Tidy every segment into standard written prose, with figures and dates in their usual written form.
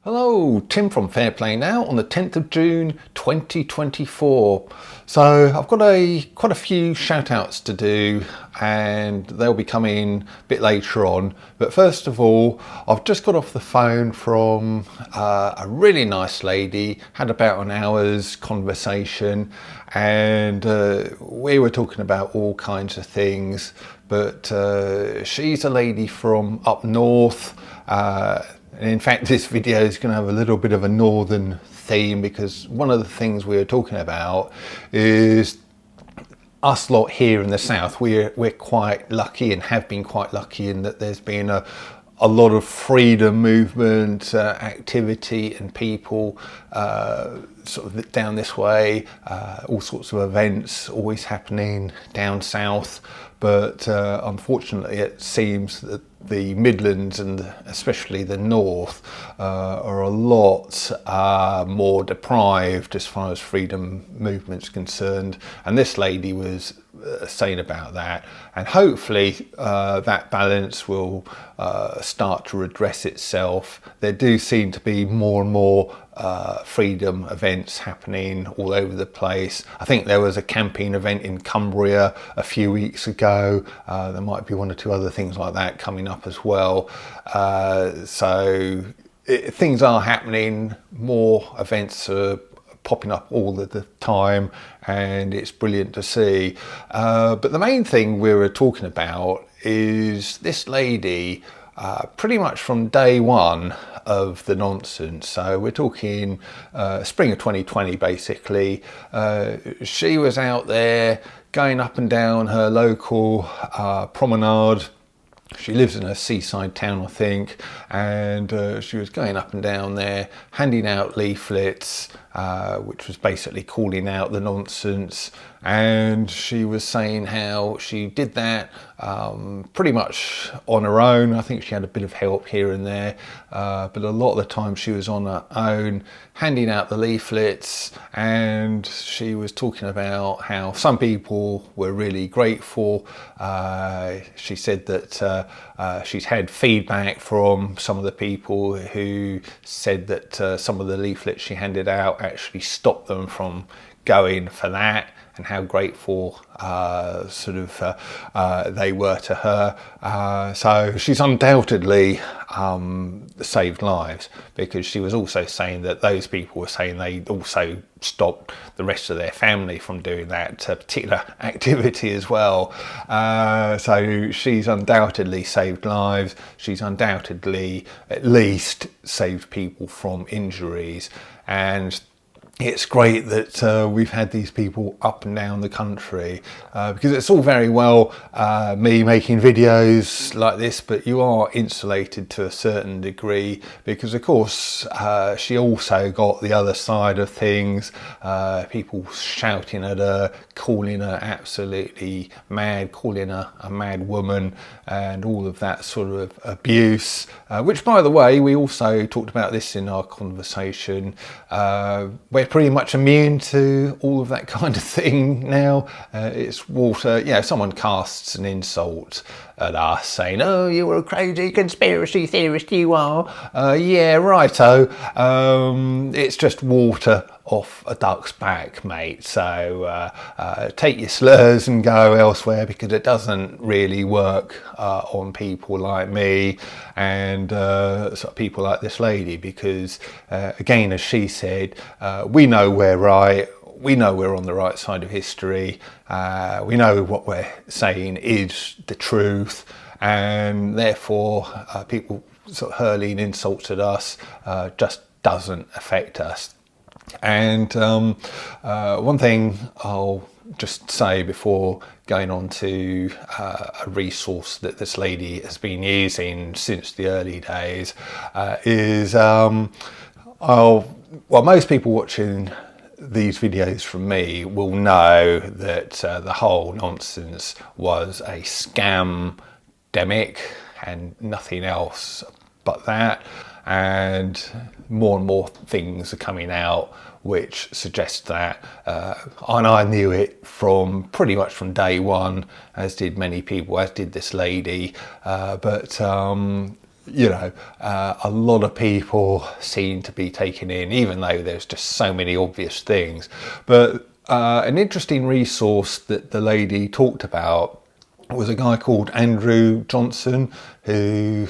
Hello, Tim from Fair Play Now on the 10th of June 2024. So I've got quite a few shout outs to do and they'll be coming a bit later on. But first of all, I've just got off the phone from a really nice lady, had about an hour's conversation, and we were talking about all kinds of things. But she's a lady from up north. And in fact, this video is going to have a little bit of a northern theme, because one of the things we were talking about is us lot here in the south. We're quite lucky and have been quite lucky in that there's been a lot of freedom movement activity and people sort of down this way, all sorts of events always happening down south. But unfortunately, it seems that the Midlands and especially the north are a lot more deprived as far as freedom movement's concerned. And this lady was saying about that, and hopefully that balance will start to redress itself. There do seem to be more and more freedom events happening all over the place. I think there was a camping event in Cumbria a few weeks ago. There might be one or two other things like that coming up as well. Things are happening, more events are popping up all of the time, and it's brilliant to see. But the main thing we were talking about is this lady, pretty much from day one of the nonsense. So we're talking spring of 2020 basically. She was out there going up and down her local promenade. She lives in a seaside town, I think, and she was going up and down there handing out leaflets, which was basically calling out the nonsense. And she was saying how she did that pretty much on her own. I think she had a bit of help here and there, but a lot of the time she was on her own handing out the leaflets. And she was talking about how some people were really grateful. She said that she's had feedback from some of the people who said that some of the leaflets she handed out actually stopped them from going for that, and how grateful they were to her. So she's undoubtedly saved lives, because she was also saying that those people were saying they also stopped the rest of their family from doing that particular activity as well. So she's undoubtedly saved lives. She's undoubtedly at least saved people from injuries. And it's great that we've had these people up and down the country, because it's all very well me making videos like this, but you are insulated to a certain degree, because of course she also got the other side of things, people shouting at her, calling her absolutely mad, calling her a mad woman, and all of that sort of abuse, which, by the way, we also talked about this in our conversation. We're pretty much immune to all of that kind of thing now. It's water. You know, someone casts an insult at us saying, "Oh, you're a crazy conspiracy theorist, you are." Yeah, righto. It's just water off a duck's back, mate. So take your slurs and go elsewhere, because it doesn't really work on people like me and sort of people like this lady, because again, as she said, we know we're right. We know we're on the right side of history. We know what we're saying is the truth, and therefore people sort of hurling insults at us just doesn't affect us. And one thing I'll just say before going on to a resource that this lady has been using since the early days is, most people watching these videos from me will know that the whole nonsense was a scam-demic and nothing else but that. And more things are coming out which suggest that, and I knew it from pretty much from day one, as did many people, as did this lady. But you know, a lot of people seem to be taken in, even though there's just so many obvious things. But an interesting resource that the lady talked about was a guy called Andrew Johnson, who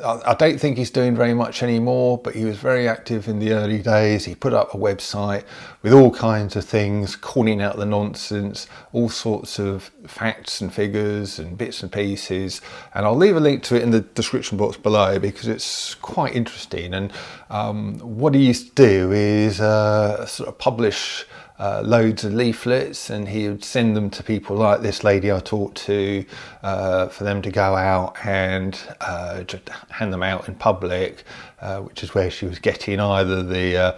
I don't think he's doing very much anymore, but he was very active in the early days. He put up a website with all kinds of things, calling out the nonsense, all sorts of facts and figures and bits and pieces. And I'll leave a link to it in the description box below because it's quite interesting. And what he used to do is sort of publish loads of leaflets, and he would send them to people like this lady I talked to for them to go out and just hand them out in public, which is where she was getting either the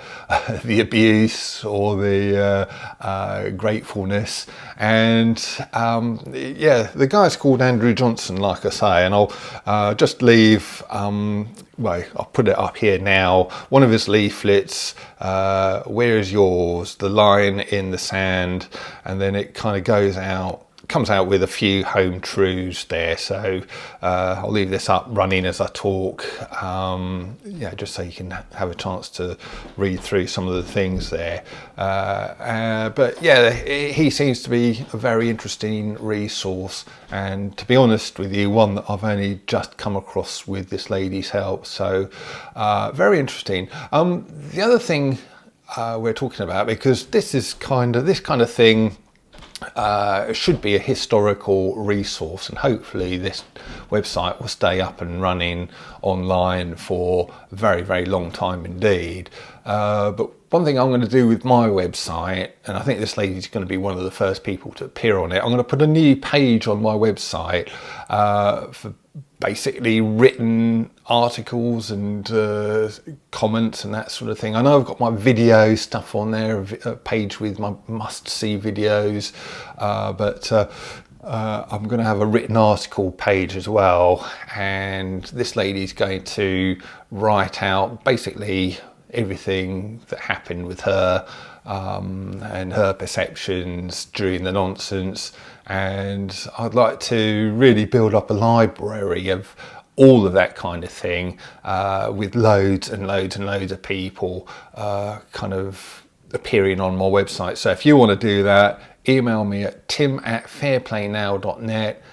abuse or the gratefulness. And yeah, the guy's called Andrew Johnson, like I say, and I'll just leave, well, I'll put it up here now, one of his leaflets, where is yours, the line in the sand, and then it kind of comes out with a few home truths there. So I'll leave this up running as I talk, yeah, just so you can have a chance to read through some of the things there. But yeah, he seems to be a very interesting resource, and to be honest with you, one that I've only just come across with this lady's help. So very interesting. The other thing we're talking about, because this kind of thing should be a historical resource, and hopefully this website will stay up and running online for a very, very long time indeed. But one thing I'm going to do with my website, and I think this lady's going to be one of the first people to appear on it, I'm going to put a new page on my website for basically written articles and comments and that sort of thing. I know I've got my video stuff on there, a page with my must-see videos, but I'm going to have a written article page as well, and this lady's going to write out basically everything that happened with her and her perceptions during the nonsense. And I'd like to really build up a library of all of that kind of thing, with loads and loads and loads of people kind of appearing on my website. So if you want to do that, email me at tim@fairplaynow.net.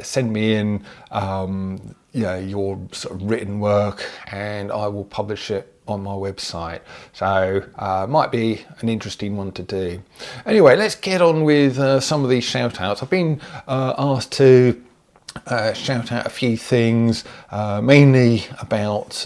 Send me in your sort of written work, and I will publish it on my website. So might be an interesting one to do. Anyway, let's get on with some of these shout outs. I've been asked to shout out a few things, mainly about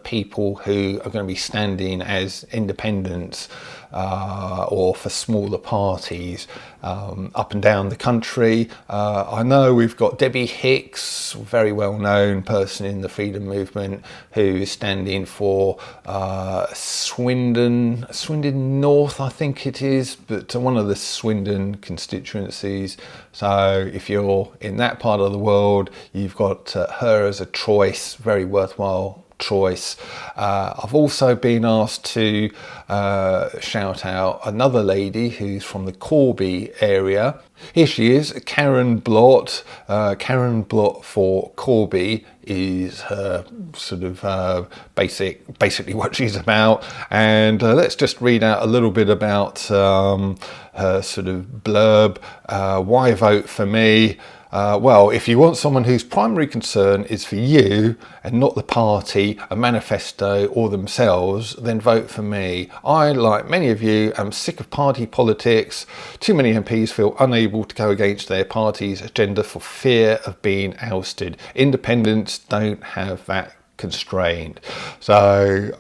people who are going to be standing as independents or for smaller parties up and down the country. I know we've got Debbie Hicks, very well known person in the freedom movement, who is standing for Swindon North, I think it is, but one of the Swindon constituencies. So if you're in that part of the world, you've got her as a choice, very worthwhile choice. I've also been asked to shout out another lady who's from the Corby area. Here she is, Karen Blott. Karen Blott for Corby is her sort of basically what she's about. And let's just read out a little bit about her sort of blurb. Why vote for me? Well, if you want someone whose primary concern is for you and not the party, a manifesto or themselves, then vote for me. I, like many of you, am sick of party politics. Too many MPs feel unable to go against their party's agenda for fear of being ousted. Independents don't have that constraint. So,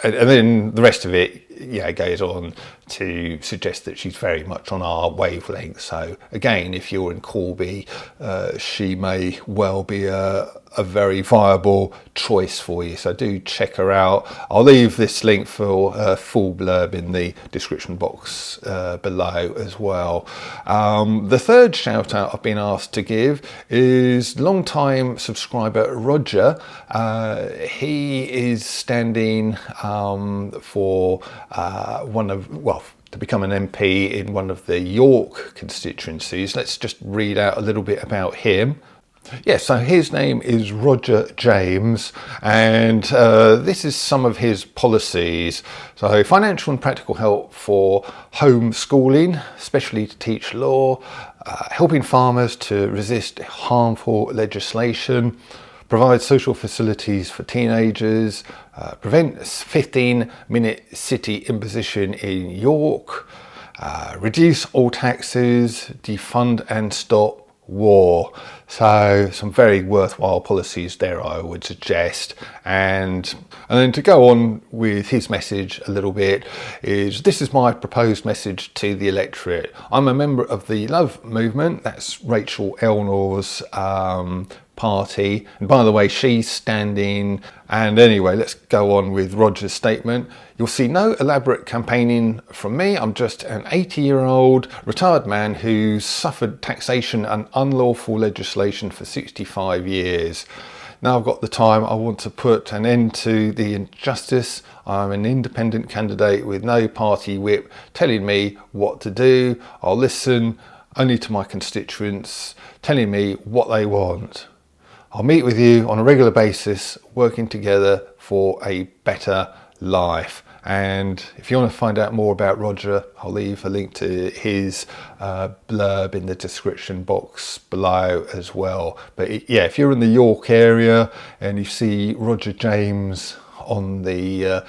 and then the rest of it, yeah, goes on to suggest that she's very much on our wavelength. So again, if you're in Corby, she may well be a very viable choice for you. So do check her out. I'll leave this link for her full blurb in the description box below as well. The third shout out I've been asked to give is long-time subscriber Roger. He is standing for to become an MP in one of the York constituencies. Let's just read out a little bit about him. Yeah, so his name is Roger James, and this is some of his policies. So financial and practical help for homeschooling, especially to teach law, helping farmers to resist harmful legislation, provide social facilities for teenagers, prevent 15-minute city imposition in York, reduce all taxes, defund and stop war. So some very worthwhile policies there, I would suggest. And then to go on with his message a little bit, is this is my proposed message to the electorate. I'm a member of the Love movement. That's Rachel Elnaugh's party, and by the way, she's standing. And anyway, let's go on with Roger's statement. You'll see no elaborate campaigning from me. I'm just an 80-year-old retired man who's suffered taxation and unlawful legislation for 65 years. Now I've got the time. I want to put an end to the injustice. I'm an independent candidate with no party whip telling me what to do. I'll listen only to my constituents telling me what they want. I'll meet with you on a regular basis, working together for a better life. And if you want to find out more about Roger, I'll leave a link to his blurb in the description box below as well. But yeah, if you're in the York area and you see Roger James on the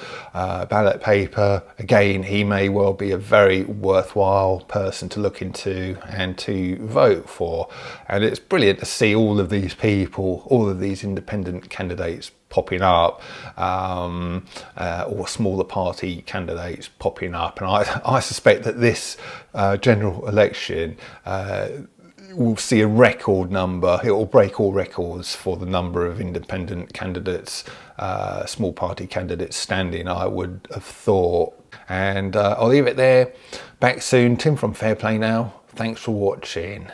ballot paper, again, he may well be a very worthwhile person to look into and to vote for. And it's brilliant to see all of these people, all of these independent candidates popping up, or smaller party candidates popping up. And I suspect that this general election we'll see a record number. It will break all records for the number of independent candidates, small party candidates standing, I would have thought. And I'll leave it there. Back soon. Tim from Fairplay now. Thanks for watching.